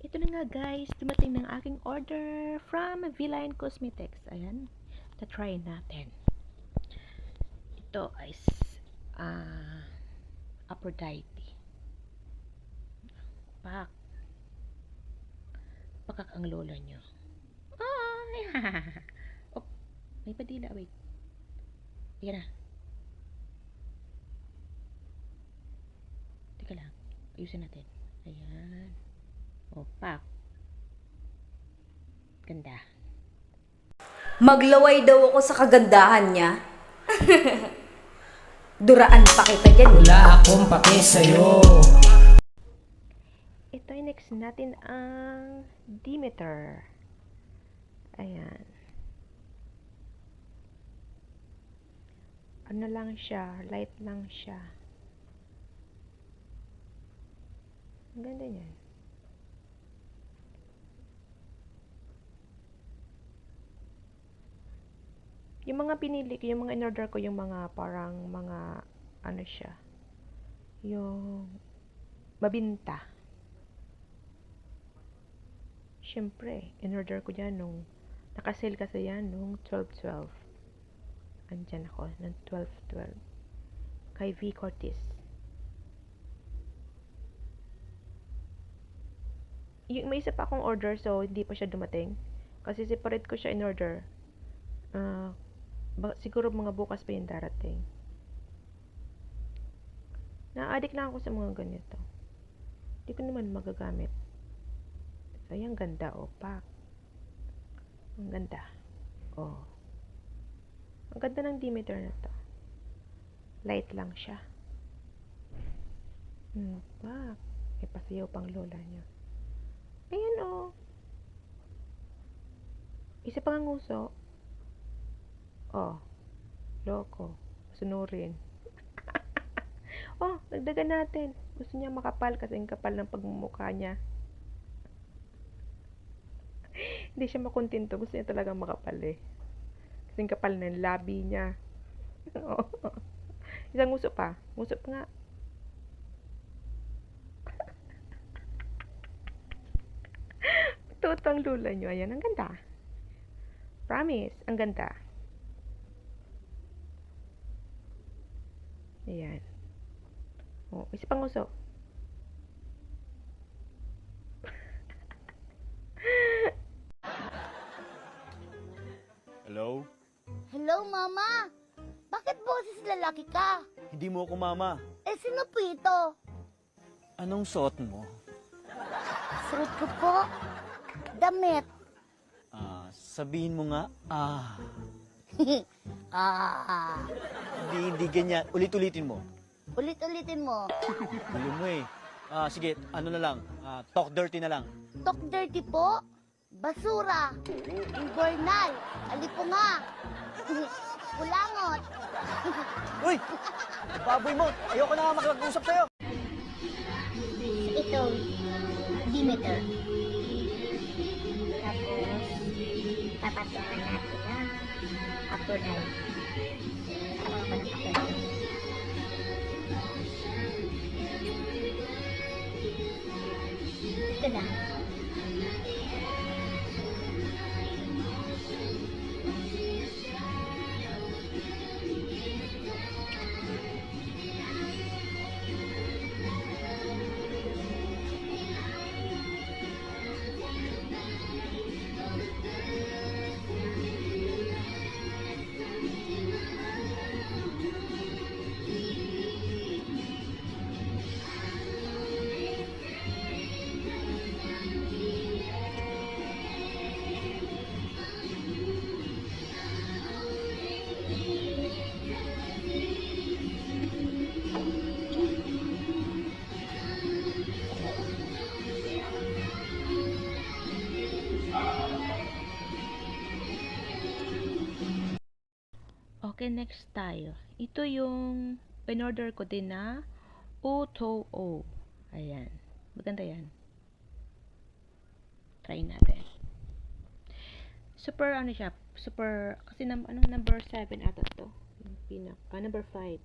Ito na nga guys, dumating ng aking order from V-Line Cosmetics. Ayan, ta-try natin. Ito ay Aphrodite. Pakak ang lola nyo. Ay! Oh, may padila. Wait. Teka na. Teka lang. Ayusin natin. Ayan. Oh, pak. Ganda. Maglaway daw ako sa kagandahan niya. Duraan pa kita dyan. Wala akong pake sa'yo. Ito ay next natin ang Demeter. Ayan. Ano lang siya, light lang siya. Ang ganda niyan. Yung mga pinili ko, yung mga in-order ko, yung mga parang mga ano siya. Yung mabinta. Siyempre, in-order ko dyan nung nakasale kasi yan nung 12/12. Andyan ako ng 12/12 kay V. Cortez. Yung may isa pa akong order, so hindi pa siya dumating kasi separate ko siya in order. Siguro mga bukas pa yung darating. Na-addict lang ako sa mga ganito. Hindi ko naman magagamit. So, ayan, ganda. Oh, pak. Ang ganda. Oh. Ang ganda ng Demeter na to. Light lang siya. Pak. May pasayaw pang lola niya. Ayan, oh. Isa pang nguso. Oh. Loko. Sunurin. Oh, dagdagan natin. Gusto niya makapal kasi ang kapal ng pagmumukha niya. Hindi siya makontento. Gusto niya talaga makapal eh. Kasi ang kapal ng labi niya. Isang nguso pa. Nguso pa nga. Tutang lula nyo. Ayan, ang ganda. Promise, ang ganda. Ayan. Oh, isa pang nguso. Hello? Hello, Mama! Bakit boses lalaki ka? Hindi mo ako mama. Eh, sino po ito? Anong suot mo? Suot ko po. Damit. Sabihin mo nga, Ah, hindi ganyan. Ulit-ulitin mo. ulit-ulitin mo. Gulo mo eh. Sige, ano na lang. Talk dirty na lang. Talk dirty po. Basura. Invernal. Alipunga. Kulangot. Uy! Baboy mo! Ayoko na nga makipag-usap sa'yo! Ito, Demeter. Tapos, papatukan natin na Aphrodite. Ano ba ng Aphrodite? Ito na. Okay, next tayo. Ito yung in-order ko din na O2O. Ayan. Maganda yan. Try natin. Super ano siya, super kasi number 7 ata to. Yung number 5.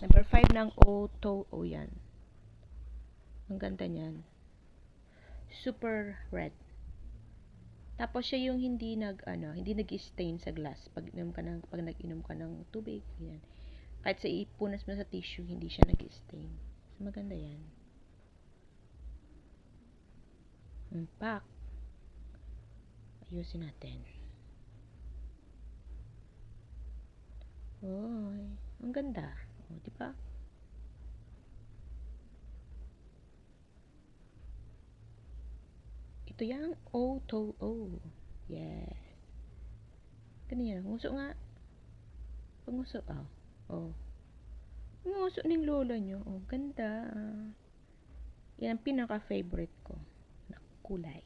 Number 5 ng O2O yan. Ang ganda niyan. super red. Tapos siya yung hindi hindi nag-stain sa glass pag nag-inom ka ng tubig, ganyan. Kahit sa ipunas mo sa tissue, hindi siya nag-stain. So, maganda yan. Pak. Ayusin natin. Oy, ang ganda. O, di ba? Ito yung O. Yes. Ganyan. Nguso nga. Panguso. Oh. Nguso ng lola nyo. Oh, ganda. Yan ang pinaka-favorite ko na kulay.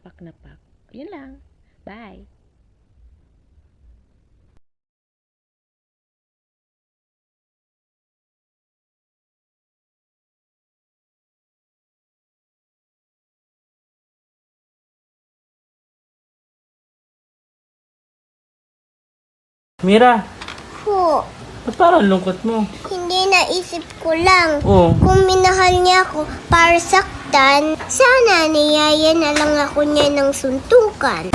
Pak na pak. Yan lang. Bye. Mira, Po, ba't parang lungkot mo? hindi naisip ko lang. Oo. Kung minahal niya ako para saktan, sana niyaya na lang ako niya ng suntukan.